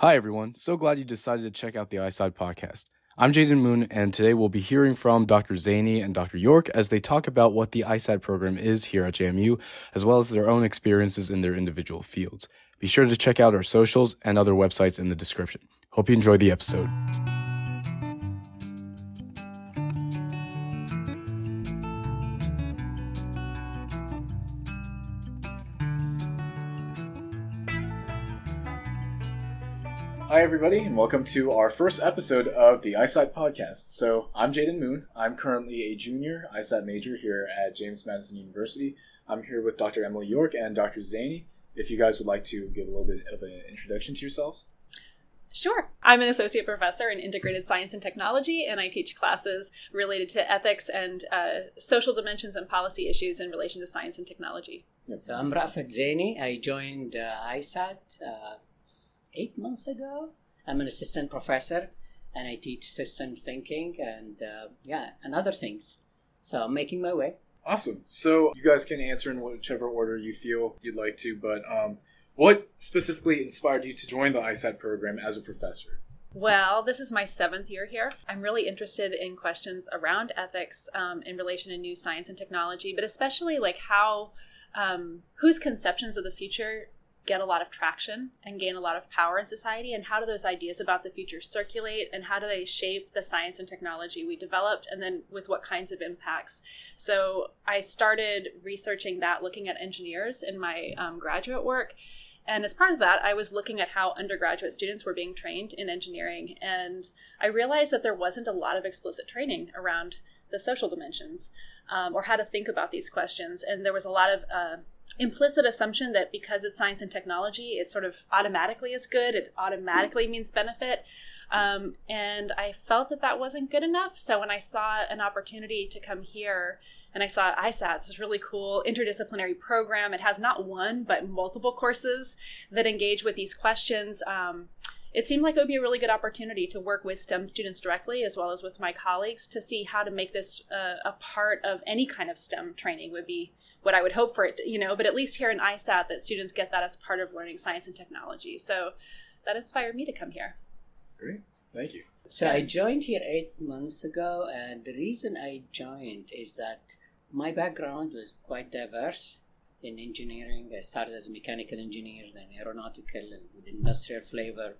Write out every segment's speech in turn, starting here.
Hi, everyone. So glad you decided to check out the ISAT podcast. I'm Jadon Moon, and today we'll be hearing from Dr. Zaini and Dr. York as they talk about what the ISAT program is here at JMU, as well as their own experiences in their individual fields. Be sure to check out our socials and other websites in the description. Hope you enjoy the episode. Hi, everybody, and welcome to our first episode of the ISAT podcast. So, I'm Jadon Moon. I'm currently a junior ISAT major here at James Madison University. I'm here with Dr. Emily York and Dr. Zaini. If you guys would like to give a little bit of an introduction to yourselves. Sure. I'm an associate professor in integrated science and technology, and I teach classes related to ethics and social dimensions and policy issues in relation to science and technology. Yep. So, I'm Raafat Zaini. I joined ISAT 8 months ago. I'm an assistant professor and I teach systems thinking and other things. So I'm making my way. Awesome. So you guys can answer in whichever order you feel you'd like to, but what specifically inspired you to join the ISAT program as a professor? Well, this is my 7th year here. I'm really interested in questions around ethics in relation to new science and technology, but especially like how, whose conceptions of the future get a lot of traction and gain a lot of power in society, and how do those ideas about the future circulate, and how do they shape the science and technology we developed, and then with what kinds of impacts. So I started researching that, looking at engineers in my graduate work, and as part of that I was looking at how undergraduate students were being trained in engineering, and I realized that there wasn't a lot of explicit training around the social dimensions or how to think about these questions, and there was a lot of implicit assumption that because it's science and technology, it sort of automatically is good. It automatically means benefit. And I felt that wasn't good enough. So when I saw an opportunity to come here and I saw ISAT, this really cool interdisciplinary program, it has not one, but multiple courses that engage with these questions. It seemed like it would be a really good opportunity to work with STEM students directly, as well as with my colleagues, to see how to make this a part of any kind of STEM training would be what I would hope for it, but at least here in ISAT that students get that as part of learning science and technology. So that inspired me to come here. Great. Thank you. So I joined here 8 months ago, and the reason I joined is that my background was quite diverse in engineering. I started as a mechanical engineer, then aeronautical with industrial flavor.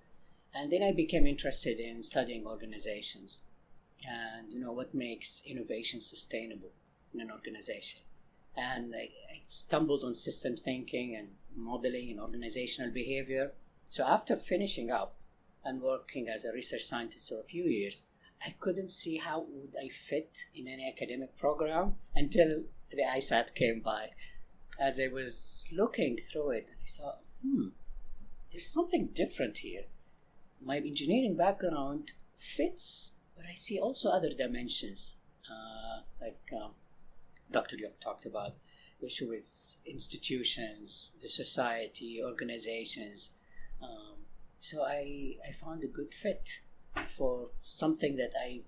And then I became interested in studying organizations and, what makes innovation sustainable in an organization. And I stumbled on systems thinking and modeling and organizational behavior. So after finishing up and working as a research scientist for a few years, I couldn't see how would I fit in any academic program until the ISAT came by. As I was looking through it, I saw, there's something different here. My engineering background fits, but I see also other dimensions, Dr. York talked about the issue with institutions, the society, organizations. So I found a good fit for something that I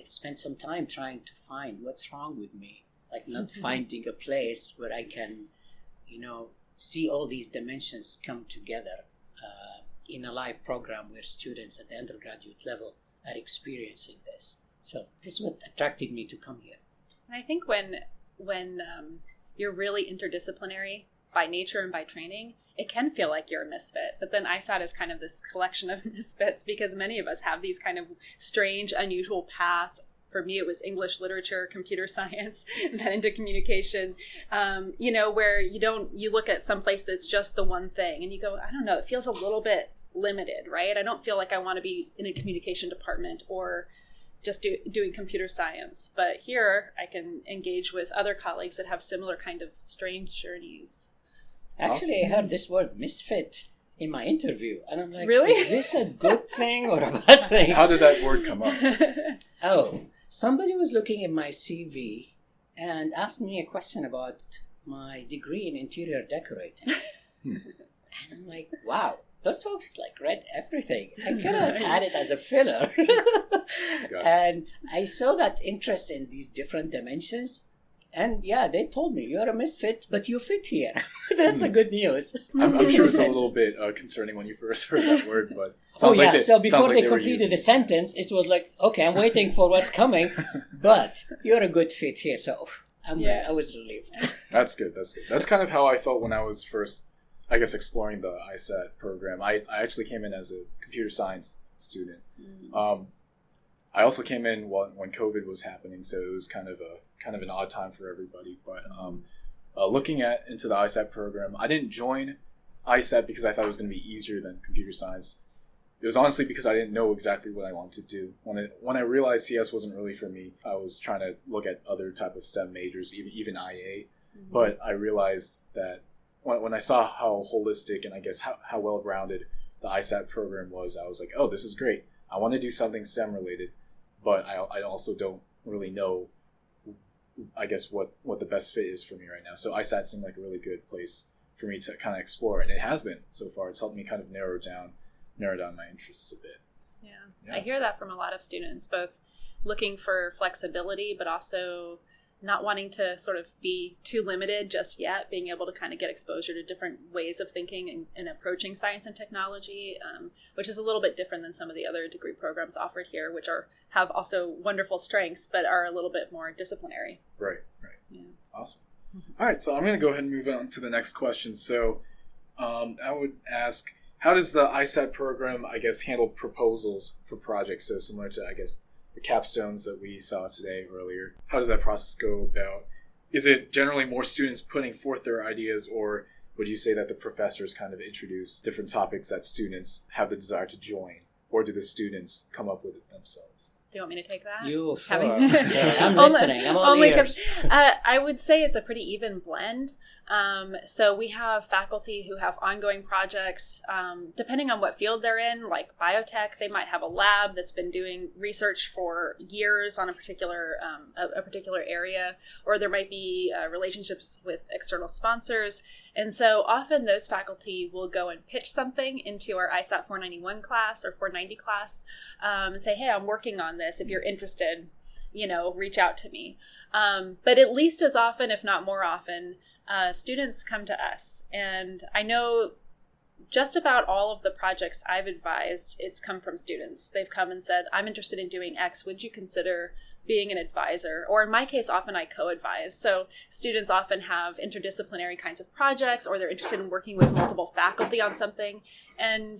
spent some time trying to find what's wrong with me, like not finding a place where I can, see all these dimensions come together in a live program where students at the undergraduate level are experiencing this. So this is what attracted me to come here. And I think when you're really interdisciplinary by nature and by training, it can feel like you're a misfit. But then ISAT is kind of this collection of misfits because many of us have these kind of strange, unusual paths. For me, it was English literature, computer science, then into communication, where you look at some place that's just the one thing and you go, I don't know, it feels a little bit limited, right? I don't feel like I want to be in a communication department or just doing computer science. But here I can engage with other colleagues that have similar kind of strange journeys. Actually, I heard this word misfit in my interview. And I'm like, really? Is this a good thing or a bad thing? How did that word come up? Somebody was looking at my CV and asked me a question about my degree in interior decorating. And I'm like, wow. Those folks read everything. I could have had it as a filler. Gotcha. And I saw that interest in these different dimensions. And yeah, they told me, you're a misfit, but you fit here. That's a good news. I'm sure it's a little bit concerning when you first heard that word, but so before like they completed the sentence, it was like, okay, I'm waiting for what's coming, but you're a good fit here, so I was relieved. That's good. That's kind of how I felt when I was first, I guess, exploring the ISAT program. I actually came in as a computer science student. I also came in when COVID was happening, so it was kind of an odd time for everybody. But looking into the ISAT program, I didn't join ISAT because I thought it was going to be easier than computer science. It was honestly because I didn't know exactly what I wanted to do. When I realized CS wasn't really for me, I was trying to look at other type of STEM majors, even IA. Mm-hmm. But I realized that when I saw how holistic and I guess how well-rounded the ISAT program was, I was like, oh, this is great. I want to do something STEM related, but I also don't really know, I guess, what the best fit is for me right now. So ISAT seemed like a really good place for me to kind of explore, and it has been so far. It's helped me kind of narrow down my interests a bit. Yeah. I hear that from a lot of students, both looking for flexibility, but also not wanting to sort of be too limited just yet, being able to kind of get exposure to different ways of thinking and approaching science and technology, which is a little bit different than some of the other degree programs offered here, which have also wonderful strengths, but are a little bit more disciplinary. Right. Yeah. Awesome. Mm-hmm. All right, so I'm going to go ahead and move on to the next question. So I would ask, how does the ISAT program, I guess, handle proposals for projects? So similar to, I guess, the capstones that we saw today earlier. How does that process go about? Is it generally more students putting forth their ideas, or would you say that the professors kind of introduce different topics that students have the desire to join, or do the students come up with it themselves? Do you want me to take that? You, sure. I'm listening. I'm all ears. I would say it's a pretty even blend. So we have faculty who have ongoing projects, depending on what field they're in, like biotech. They might have a lab that's been doing research for years on a particular area, or there might be relationships with external sponsors. And so often those faculty will go and pitch something into our ISAT 491 class or 490 class and say, hey, I'm working on this. If you're interested, reach out to me. But at least as often, if not more often, students come to us. And I know just about all of the projects I've advised, it's come from students. They've come and said, I'm interested in doing X. Would you consider being an advisor? Or in my case, often I co-advise. So students often have interdisciplinary kinds of projects, or they're interested in working with multiple faculty on something. And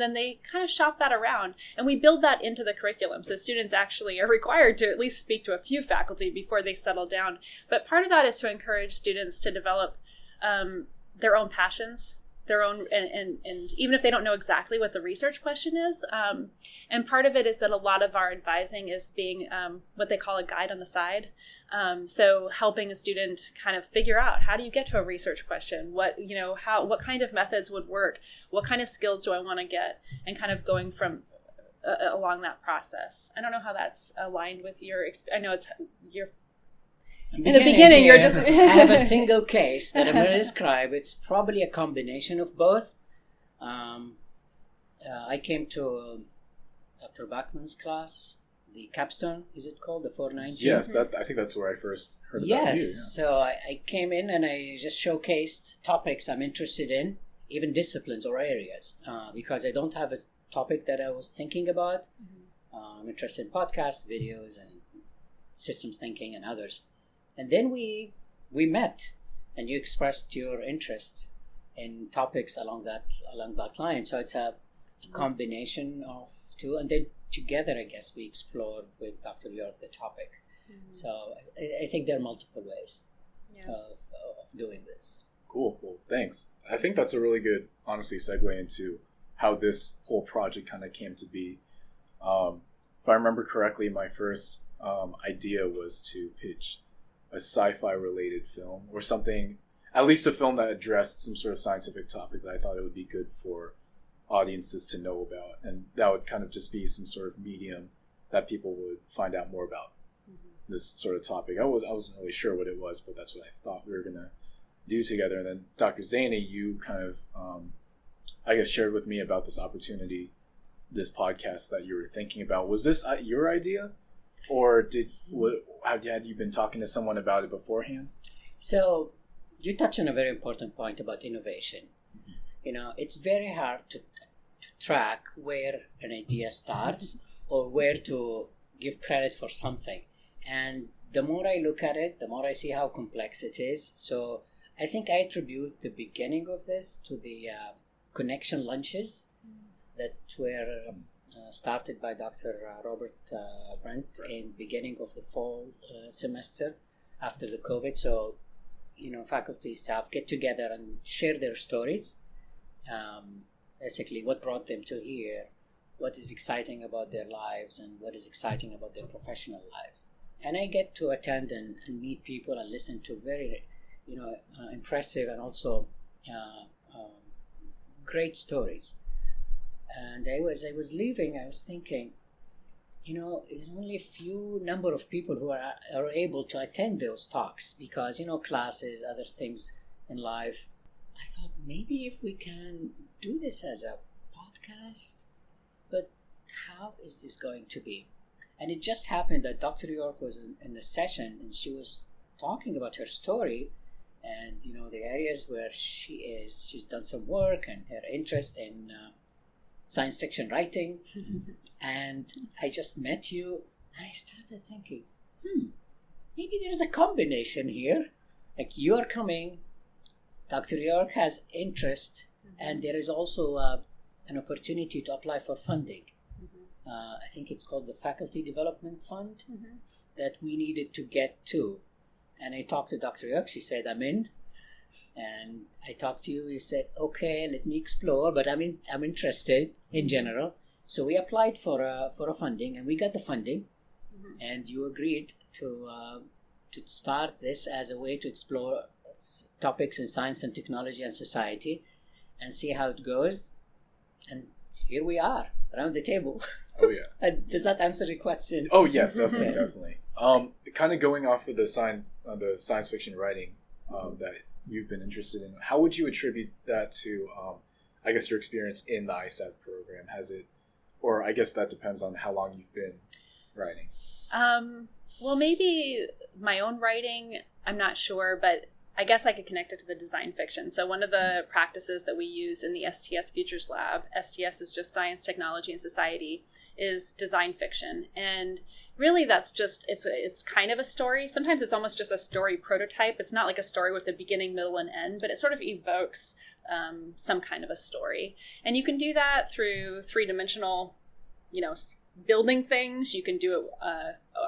then they kind of shop that around, and we build that into the curriculum. So students actually are required to at least speak to a few faculty before they settle down. But part of that is to encourage students to develop their own passions, their own, and even if they don't know exactly what the research question is. And part of it is that a lot of our advising is being what they call a guide on the side. So helping a student kind of figure out, how do you get to a research question? What kind of methods would work? What kind of skills do I want to get? And kind of going from along that process. I don't know how that's aligned with your I know it's your in the beginning, you're just... I have a single case that I'm going to describe. It's probably a combination of both. I came to Dr. Bachman's class, the capstone, is it called, the 490? Yes, I think that's where I first heard about you. Yes, so I came in and I just showcased topics I'm interested in, even disciplines or areas, because I don't have a topic that I was thinking about. I'm interested in podcasts, videos, and systems thinking and others. And then we met, and you expressed your interest in topics along that line. So it's a combination of two, and then together, I guess, we explored with Dr. York the topic. Mm-hmm. So I think there are multiple ways of doing this. Cool. Thanks. I think that's a really good, honestly, segue into how this whole project kind of came to be. If I remember correctly, my first idea was to pitch a sci-fi related film, or something, at least a film that addressed some sort of scientific topic that I thought it would be good for audiences to know about, and that would kind of just be some sort of medium that people would find out more about this sort of topic. I wasn't really sure what it was, but that's what I thought we were going to do together. And then Dr. Zaini, you kind of I guess shared with me about this opportunity, this podcast that you were thinking about. Was this your idea? Or had you been talking to someone about it beforehand? So you touch on a very important point about innovation. It's very hard to track where an idea starts or where to give credit for something. And the more I look at it, the more I see how complex it is. So I think I attribute the beginning of this to the connection lunches that were started by Dr. Robert Brent in beginning of the fall semester after the COVID. So, faculty staff get together and share their stories. Basically, what brought them to here, what is exciting about their lives, and what is exciting about their professional lives. And I get to attend and meet people and listen to very, impressive and also great stories. And I was leaving, I was thinking, it's only a few number of people who are able to attend those talks because, classes, other things in life. I thought maybe if we can do this as a podcast, but how is this going to be? And it just happened that Dr. York was in a session and she was talking about her story and, the areas where she's done some work and her interest in science fiction writing. And I just met you and I started thinking, maybe there's a combination here. Like you are coming, Dr. York has interest, and there is also an opportunity to apply for funding. I think it's called the Faculty Development Fund that we needed to get to. And I talked to Dr. York. She said, I'm in. And I talked to you. You said, okay, let me explore, but I'm interested in general. So we applied for a funding, and we got the funding. And you agreed to start this as a way to explore topics in science and technology and society, and see how it goes. And here we are around the table. Oh yeah. Does that answer your question? Oh yes, definitely. Kind of going off of the science fiction writing that you've been interested in, how would you attribute that to, I guess, your experience in the ISAT program? Has it, or I guess that depends on how long you've been writing. Well, maybe my own writing, I'm not sure, but I guess I could connect it to the design fiction. So one of the practices that we use in the STS Futures Lab, STS is just Science, Technology, and Society, is design fiction. And really that's just, it's kind of a story. Sometimes it's almost just a story prototype. It's not like a story with a beginning, middle, and end, but it sort of evokes some kind of a story. And you can do that through three-dimensional, building things. You can do it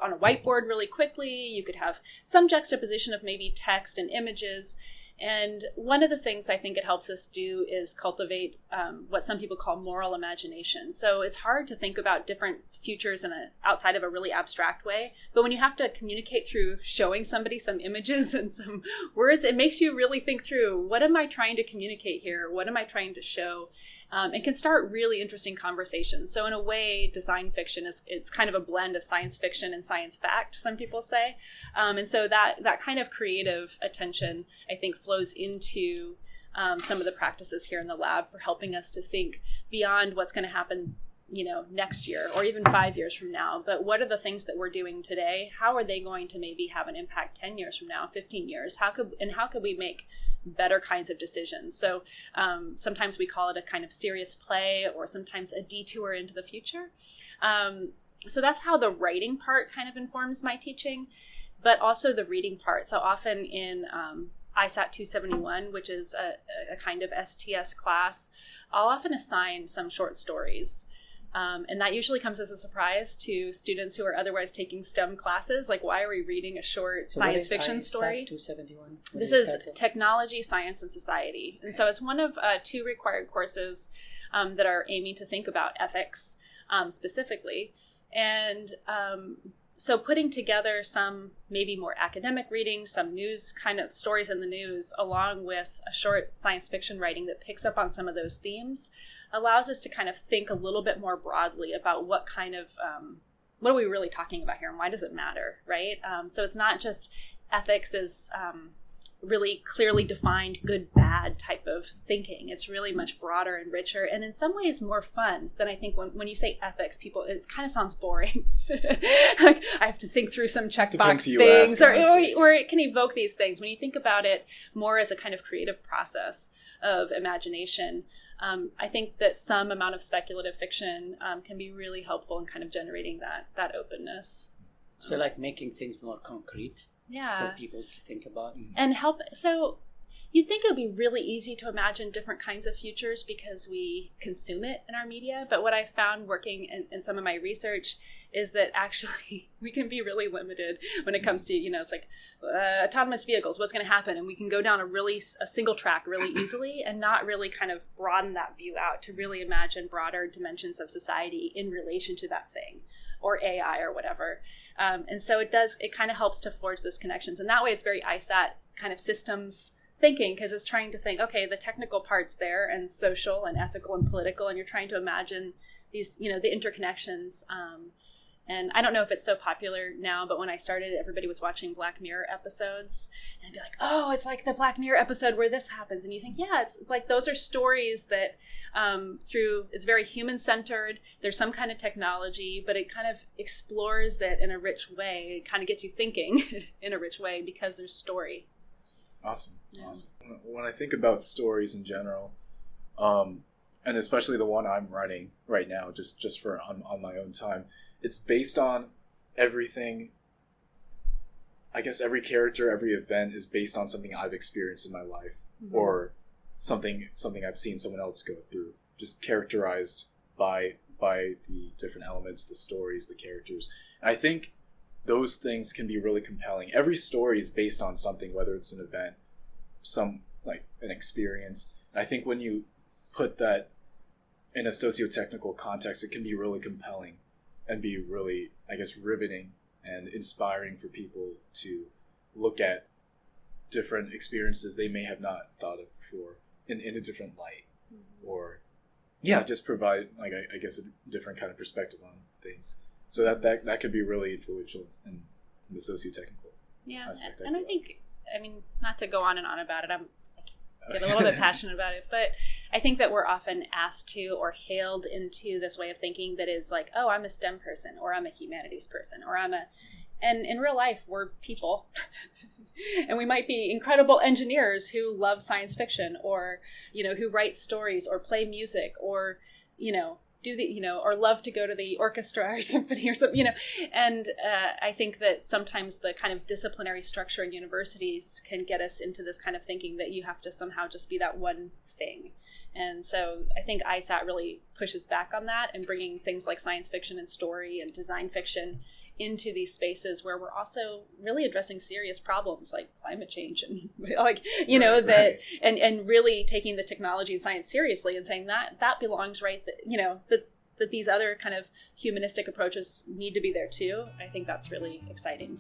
on a whiteboard really quickly. You could have some juxtaposition of maybe text and images. And one of the things I think it helps us do is cultivate what some people call moral imagination. So it's hard to think about different futures outside of a really abstract way. But when you have to communicate through showing somebody some images and some words, it makes you really think through, what am I trying to communicate here? What am I trying to show? And can start really interesting conversations. So in a way, design fiction it's kind of a blend of science fiction and science fact, some people say. And so that kind of creative attention, I think, flows into some of the practices here in the lab for helping us to think beyond what's going to happen, next year or even 5 years from now. But what are the things that we're doing today? How are they going to maybe have an impact 10 years from now, 15 years? How could we make better kinds of decisions? So sometimes we call it a kind of serious play, or sometimes a detour into the future. So that's how the writing part kind of informs my teaching, but also the reading part. So often in ISAT 271, which is a kind of STS class, I'll often assign some short stories. And that usually comes as a surprise to students who are otherwise taking STEM classes. Like, why are we reading a short science fiction story? 271? This is Technology, Science, and Society. And so it's one of 2 required courses that are aiming to think about ethics specifically. And so putting together some maybe more academic reading, some news kind of stories in the news, along with a short science fiction writing that picks up on some of those themes, allows us to kind of think a little bit more broadly about what kind of, what are we really talking about here and why does it matter, right? So it's not just ethics as really clearly defined good bad type of thinking. It's really much broader and richer, and in some ways more fun than I think when you say ethics, people, it kind of sounds boring. Like I have to think through some checkbox things, or it can evoke these things. When you think about it more as a kind of creative process of imagination, I think that some amount of speculative fiction can be really helpful in kind of generating that openness. So like making things more concrete. Yeah. For people to think about. And help. So you'd think it would be really easy to imagine different kinds of futures because we consume it in our media. But what I found working in some of my research is that actually we can be really limited when it comes to, it's like autonomous vehicles, what's going to happen? And we can go down a single track really easily and not really kind of broaden that view out to really imagine broader dimensions of society in relation to that thing or AI or whatever. And so it kind of helps to forge those connections. And that way it's very ISAT kind of systems thinking, because it's trying to think, okay, the technical part's there and social and ethical and political, and you're trying to imagine these, the interconnections. And I don't know if it's so popular now, but when I started, everybody was watching Black Mirror episodes and be like, oh, it's like the Black Mirror episode where this happens. And you think, yeah, it's like those are stories that it's very human-centered. There's some kind of technology, but it kind of explores it in a rich way. It kind of gets you thinking in a rich way because there's story. Awesome. Yeah. Awesome. When I think about stories in general, and especially the one I'm writing right now, just for on my own time, it's based on everything. I guess every character, every event is based on something I've experienced in my life, or something I've seen someone else go through, just characterized by the different elements, the stories, the characters. And I think those things can be really compelling. Every story is based on something, whether it's an event, some like an experience. And I think when you put that in a socio-technical context, it can be really compelling and be really, I guess, riveting and inspiring for people to look at different experiences they may have not thought of before in a different light. Or, just provide, like, I guess, a different kind of perspective on things. So that could be really influential in the socio-technical aspect. And I think, not to go on and on about it, I get a little bit passionate about it, but I think that we're often asked to or hailed into this way of thinking that is like, oh, I'm a STEM person, or I'm a humanities person, or and in real life, we're people. And we might be incredible engineers who love science fiction, or, who write stories or play music, or, or love to go to the orchestra or symphony or something, And I think that sometimes the kind of disciplinary structure in universities can get us into this kind of thinking that you have to somehow just be that one thing. And so I think ISAT really pushes back on that and bringing things like science fiction and story and design fiction into these spaces where we're also really addressing serious problems like climate change and and really taking the technology and science seriously and saying that belongs that these other kind of humanistic approaches need to be there too. I think that's really exciting.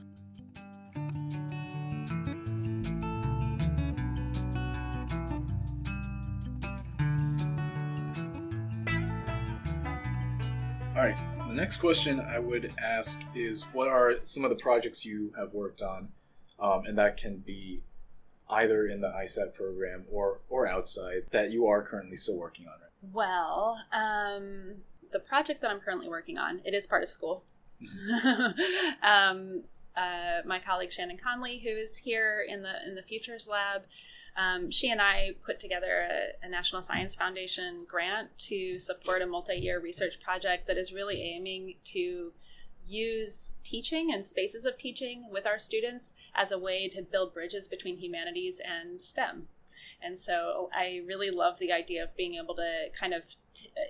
All right. The next question I would ask is, what are some of the projects you have worked on, and that can be either in the ISAT program or outside, that you are currently still working on? Right? Well, the project that I'm currently working on, it is part of school. My colleague Shannon Conley, who is here in the Futures Lab, she and I put together a National Science Foundation grant to support a multi-year research project that is really aiming to use teaching and spaces of teaching with our students as a way to build bridges between humanities and STEM. And so I really love the idea of being able to kind of,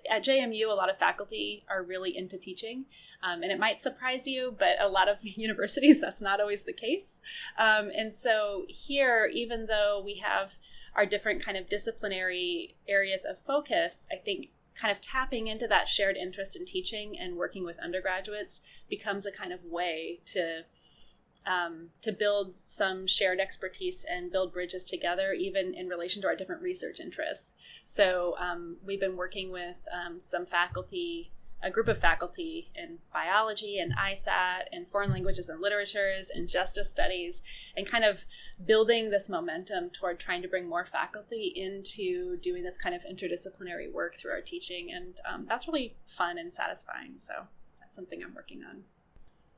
at JMU, a lot of faculty are really into teaching. And it might surprise you, but a lot of universities, that's not always the case. And so here, even though we have our different kind of disciplinary areas of focus, I think kind of tapping into that shared interest in teaching and working with undergraduates becomes a kind of way to build some shared expertise and build bridges together, even in relation to our different research interests. So we've been working with some faculty a group of faculty in biology and ISAT and foreign languages and literatures and justice studies, and kind of building this momentum toward trying to bring more faculty into doing this kind of interdisciplinary work through our teaching. And that's really fun and satisfying. So that's something I'm working on.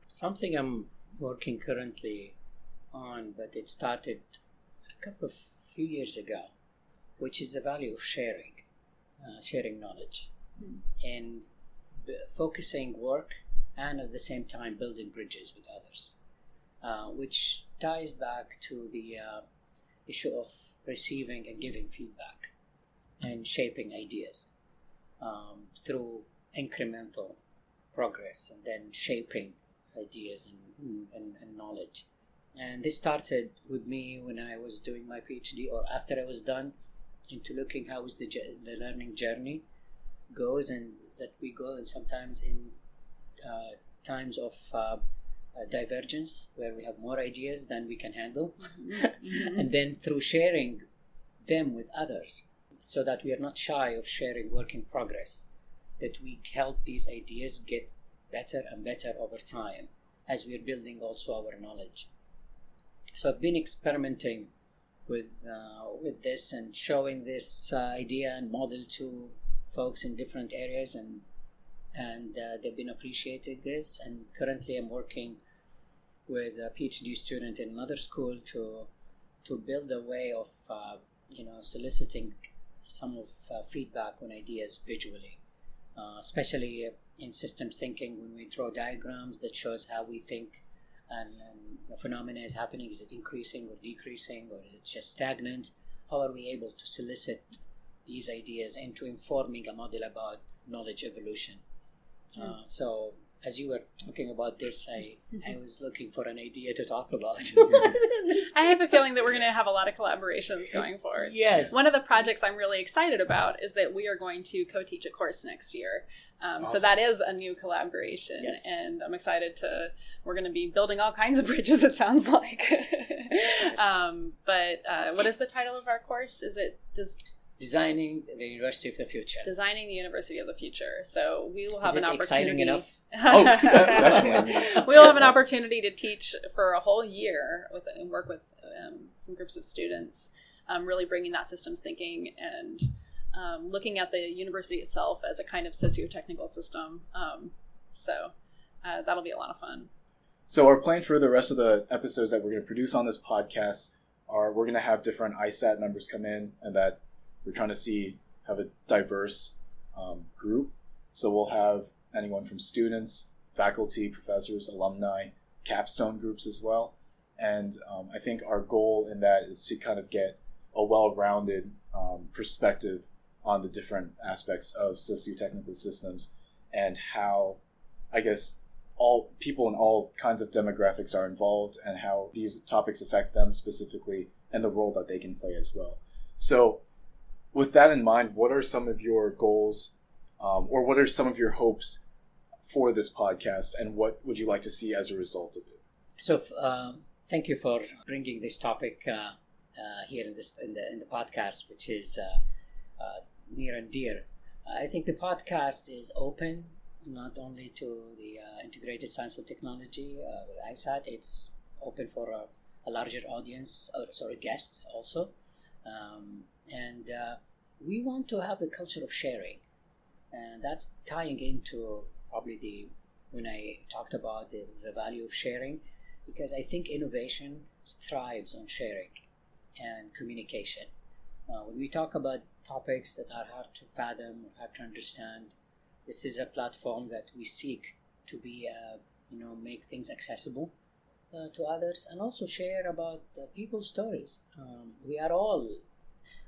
Something I'm working currently on, but it started a few years ago, which is the value of sharing knowledge, and focusing work, and at the same time building bridges with others, which ties back to the issue of receiving and giving feedback and shaping ideas through incremental progress, and then shaping ideas and knowledge. And this started with me when I was doing my PhD, or after I was done, into looking how is the learning journey goes, and that we go, and sometimes in times of divergence where we have more ideas than we can handle, and then through sharing them with others, so that we are not shy of sharing work in progress, that we help these ideas get better and better over time as we're building also our knowledge. So I've been experimenting with this and showing this idea and model to folks in different areas, and they've been appreciating this. And currently I'm working with a PhD student in another school to build a way of soliciting some of feedback on ideas visually, especially in systems thinking, when we draw diagrams that shows how we think and a phenomena is happening. Is it increasing or decreasing, or is it just stagnant? How are we able to solicit these ideas into informing a model about knowledge evolution? So as you were talking about this, I was looking for an idea to talk about. I have a feeling that we're going to have a lot of collaborations going forward. Yes. One of the projects I'm really excited about is that we are going to co-teach a course next year. Awesome. So that is a new collaboration. Yes. And I'm excited we're going to be building all kinds of bridges, it sounds like. Yes. But what is the title of our course? Designing the University of the Future. Designing the University of the Future. So we will have Is an it exciting opportunity. enough? Oh, definitely. We'll have an opportunity to teach for a whole year and work with some groups of students, really bringing that systems thinking and looking at the university itself as a kind of socio-technical system. So that'll be a lot of fun. So our plan for the rest of the episodes that we're going to produce on this podcast are we're going to have different ISAT members come in, and that we're trying to have a diverse group. So we'll have anyone from students, faculty, professors, alumni, capstone groups as well. And I think our goal in that is to kind of get a well-rounded perspective on the different aspects of socio-technical systems and how, I guess, all people in all kinds of demographics are involved and how these topics affect them specifically and the role that they can play as well. So with that in mind, what are some of your goals or what are some of your hopes for this podcast, and what would you like to see as a result of it? So thank you for bringing this topic here in the podcast, which is near and dear. I think the podcast is open not only to the integrated science and technology with ISAT. It's open for a larger audience, guests also. And we want to have a culture of sharing, and that's tying into probably when I talked about the value of sharing, because I think innovation thrives on sharing and communication. When we talk about topics that are hard to fathom or hard to understand, this is a platform that we seek to be, make things accessible to others, and also share about people's stories. We are all.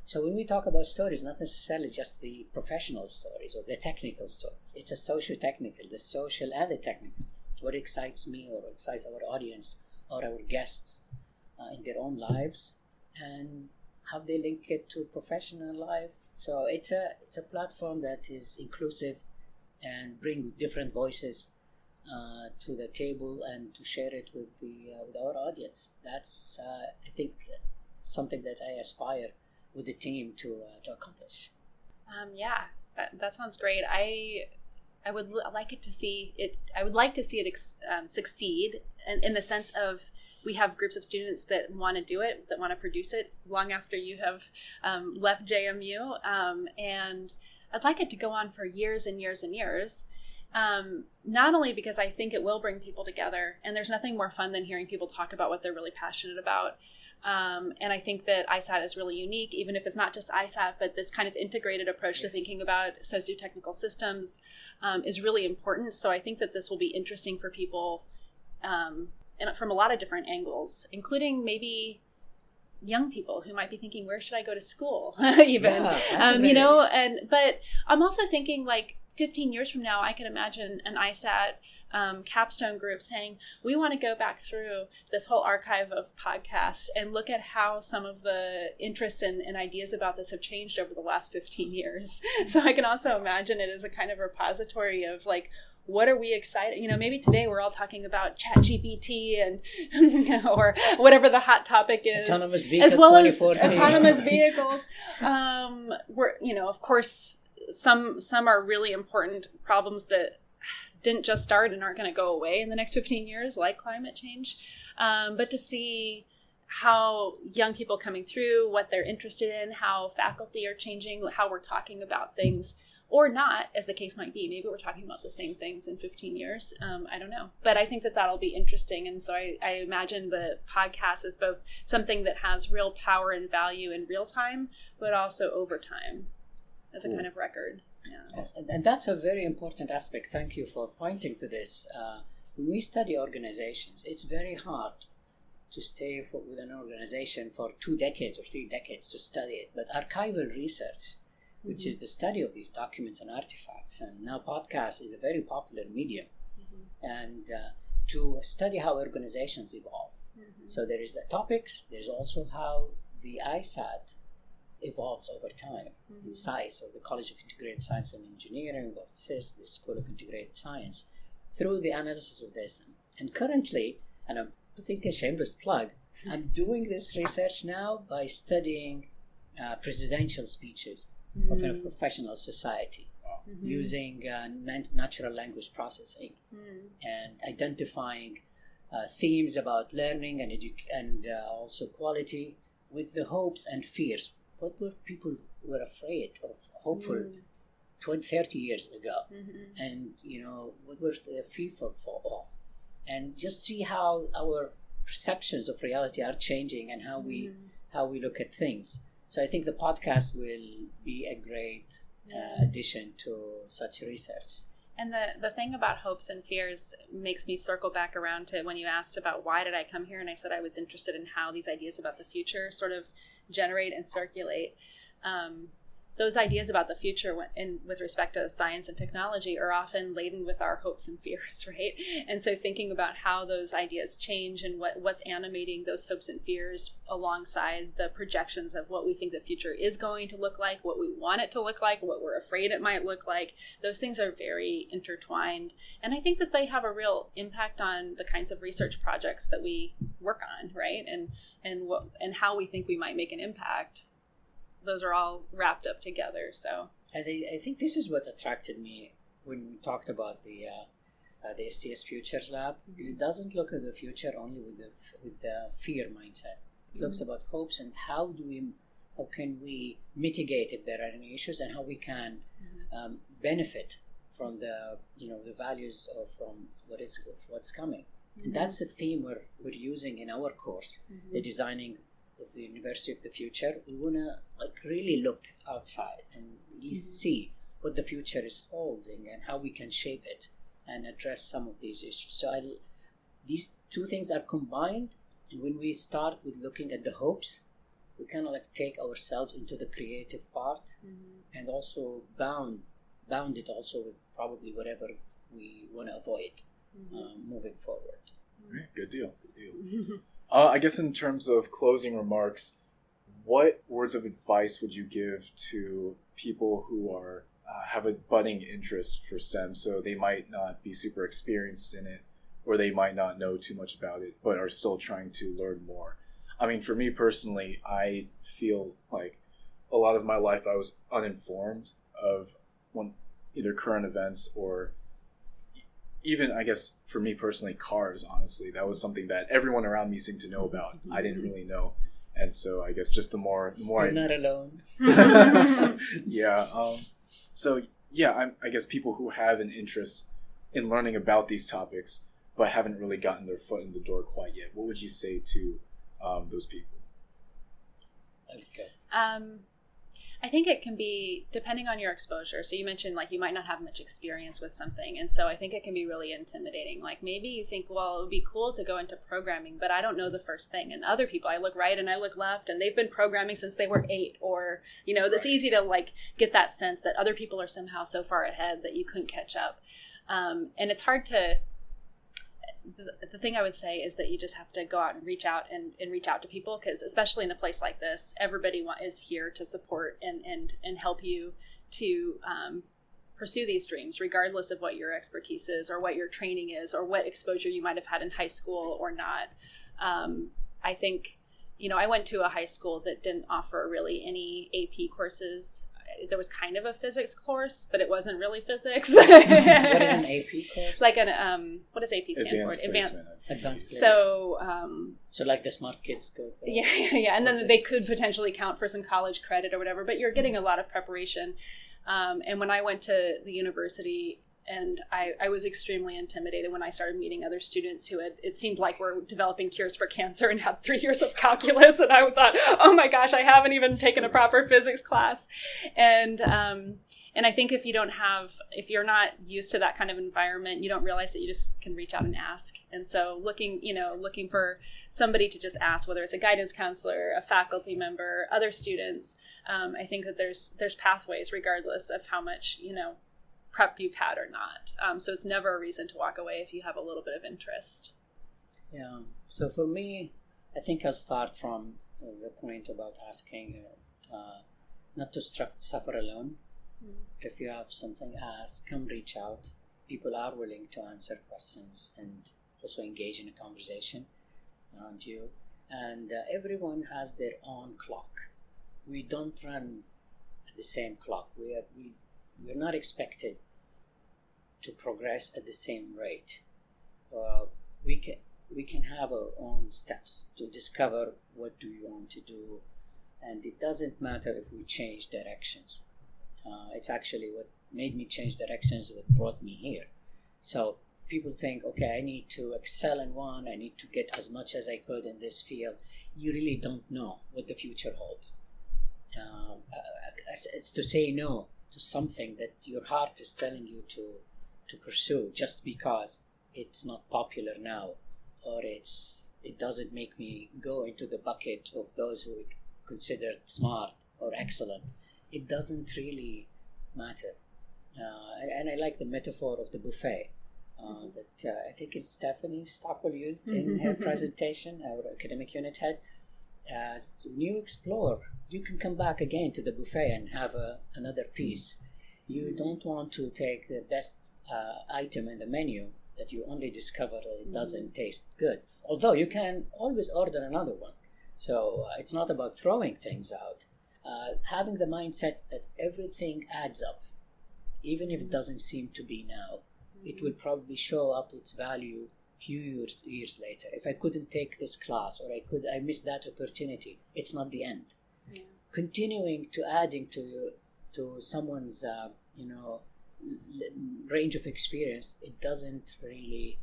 So when we talk about stories, not necessarily just the professional stories or the technical stories. It's a socio-technical, the social and the technical. What excites me or excites our audience or our guests in their own lives, and how they link it to professional life. So it's a platform that is inclusive and bring different voices to the table and to share it with our audience. That's I think something that I aspire with the team to accomplish. Yeah, that sounds great. I I would like to see it succeed, in the sense of we have groups of students that want to do it, that want to produce it long after you have left JMU, and I'd like it to go on for years and years and years. Not only because I think it will bring people together, and there's nothing more fun than hearing people talk about what they're really passionate about. And I think that ISAT is really unique, even if it's not just ISAT, but this kind of integrated approach to thinking about socio-technical systems is really important. So I think that this will be interesting for people and from a lot of different angles, including maybe young people who might be thinking, where should I go to school? Even, but I'm also thinking, like, 15 years from now, I can imagine an ISAT capstone group saying, we want to go back through this whole archive of podcasts and look at how some of the interests and ideas about this have changed over the last 15 years. So I can also imagine it as a kind of repository of, like, what are we excited? Maybe today we're all talking about ChatGPT and or whatever the hot topic is, autonomous vehicles, as well as 2014. autonomous vehicles. Of course, some are really important problems that didn't just start and aren't going to go away in the next 15 years, like climate change. But to see how young people coming through, what they're interested in, how faculty are changing, how we're talking about things. Or not, as the case might be. Maybe we're talking about the same things in 15 years. I don't know. But I think that that'll be interesting. And so I imagine the podcast as both something that has real power and value in real time, but also over time as a kind of record. Yeah. And that's a very important aspect. Thank you for pointing to this. When we study organizations, it's very hard to stay with an organization for 2 decades or 3 decades to study it. But archival research, which is the study of these documents and artifacts. And now podcast is a very popular medium. And to study how organizations evolve. So there is the topics, there's also how the ISAT evolves over time in SAIS, or the College of Integrated Science and Engineering, or CIS, the School of Integrated Science, through the analysis of this. And currently, and I'm putting a shameless plug, I'm doing this research now by studying presidential speeches of a professional society, using natural language processing and identifying themes about learning and also quality, with the hopes and fears. What were people were afraid of, hopeful 20, 30 years ago, and what were they fearful of, and just see how our perceptions of reality are changing and how we look at things. So I think the podcast will be a great addition to such research. And the thing about hopes and fears makes me circle back around to when you asked about why did I come here, and I said I was interested in how these ideas about the future sort of generate and circulate. Those ideas about the future with respect to science and technology are often laden with our hopes and fears, right? And so thinking about how those ideas change and what's animating those hopes and fears alongside the projections of what we think the future is going to look like, what we want it to look like, what we're afraid it might look like, those things are very intertwined. And I think that they have a real impact on the kinds of research projects that we work on, right? And how we think we might make an impact. Those are all wrapped up together. So, and I think this is what attracted me when we talked about the STS Futures Lab, because it doesn't look at the future only with the fear mindset. It looks about hopes and how can we mitigate if there are any issues, and how we can benefit from the values from what's coming. And that's the theme we're using in our course, the designing of the University of the Future. We want to really look outside and really see what the future is holding and how we can shape it and address some of these issues. So these two things are combined, and when we start with looking at the hopes, we kind of take ourselves into the creative part, and also bound it also with probably whatever we want to avoid moving forward. Right, good deal. I guess in terms of closing remarks, what words of advice would you give to people who are have a budding interest for STEM? So they might not be super experienced in it, or they might not know too much about it, but are still trying to learn more. I mean, for me personally, I feel like a lot of my life I was uninformed of either current events or even, I guess, for me personally, cars, honestly. That was something that everyone around me seemed to know about. I didn't really know. And so I guess just the more You're not alone. Yeah. I guess people who have an interest in learning about these topics but haven't really gotten their foot in the door quite yet, what would you say to those people? Okay. I think it can be depending on your exposure. So you mentioned like you might not have much experience with something. And so I think it can be really intimidating. Like maybe you think, well, it would be cool to go into programming, but I don't know the first thing. And other people, I look right and I look left and they've been programming since they were 8, or, that's easy to like get that sense that other people are somehow so far ahead that you couldn't catch up. And it's hard to, the thing I would say is that you just have to go out and reach out to people, because especially in a place like this, everybody is here to support and help you to pursue these dreams, regardless of what your expertise is or what your training is or what exposure you might have had in high school or not. I think, I went to a high school that didn't offer really any AP courses. There was kind of a physics course, but it wasn't really physics. What is an AP course? Like what does AP stand for? Advanced placement. So like the smart kids go there. Yeah. And then they could potentially count for some college credit or whatever, but you're getting a lot of preparation. And when I went to the university, and I was extremely intimidated when I started meeting other students who it seemed like were developing cures for cancer and had 3 years of calculus. And I thought, oh my gosh, I haven't even taken a proper physics class. And I think if you're not used to that kind of environment, you don't realize that you just can reach out and ask. And so looking for somebody to just ask, whether it's a guidance counselor, a faculty member, other students, I think that there's pathways regardless of how much, prep you've had or not. So it's never a reason to walk away if you have a little bit of interest. Yeah. So for me, I think I'll start from the point about asking not to suffer alone. If you have something, ask, come reach out. People are willing to answer questions and also engage in a conversation around you. And everyone has their own clock. We don't run at the same clock. We're not expected to progress at the same rate. We can have our own steps to discover what do you want to do, and it doesn't matter if we change directions. It's actually what made me change directions, what brought me here. So people think, okay, I need to excel in one, I need to get as much as I could in this field. You really don't know what the future holds. It's to say no to something that your heart is telling you to pursue just because it's not popular now, or it doesn't make me go into the bucket of those who are considered smart or excellent. It doesn't really matter. And I like the metaphor of the buffet that I think it's Stephanie Stockwell used in her presentation, our academic unit head. When you explore, you can come back again to the buffet and have another piece. You don't want to take the best item in the menu that you only discover that it doesn't taste good. Although you can always order another one. So it's not about throwing things out. Having the mindset that everything adds up, even if it doesn't seem to be now, it will probably show up its value few years later. If I couldn't take this class, or I missed that opportunity, it's not the end. Yeah. Continuing to adding to someone's range of experience, it doesn't really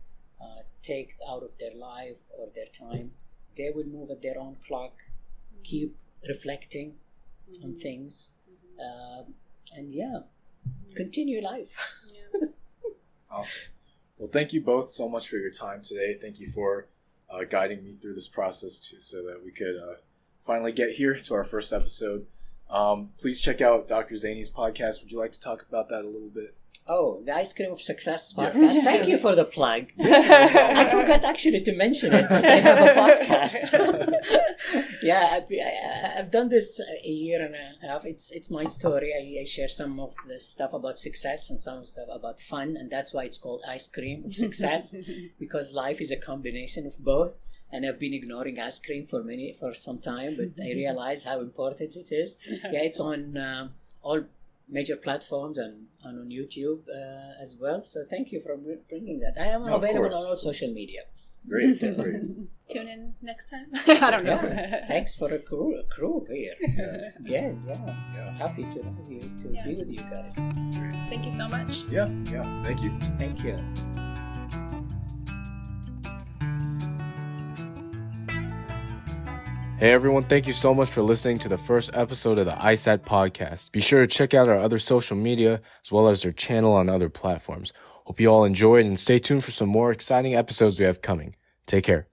take out of their life or their time. They will move at their own clock, keep reflecting on things, and continue life. Yeah. Awesome. Well, thank you both so much for your time today. Thank you for guiding me through this process too, so that we could finally get here to our first episode. Please check out Dr. Zaini's podcast. Would you like to talk about that a little bit? Oh, the Ice Cream of Success podcast. Yeah. Thank you for the plug. I forgot actually to mention it, but I have a podcast. I've done this a year and a half. It's my story. I share some of the stuff about success and some stuff about fun, and that's why it's called Ice Cream of Success, because life is a combination of both. And I've been ignoring ice cream for some time, but I realized how important it is. Yeah, it's on all major platforms and on YouTube as well. So thank you for bringing that. I am No, of available course. on all social media. Great, great. Tune in next time. I don't know. Yeah, thanks for a crew here. Yeah. Happy to have you be with you guys. Thank you so much. Yeah, thank you. Thank you. Hey everyone, thank you so much for listening to the first episode of the ISAT podcast. Be sure to check out our other social media as well as their channel on other platforms. Hope you all enjoyed and stay tuned for some more exciting episodes we have coming. Take care.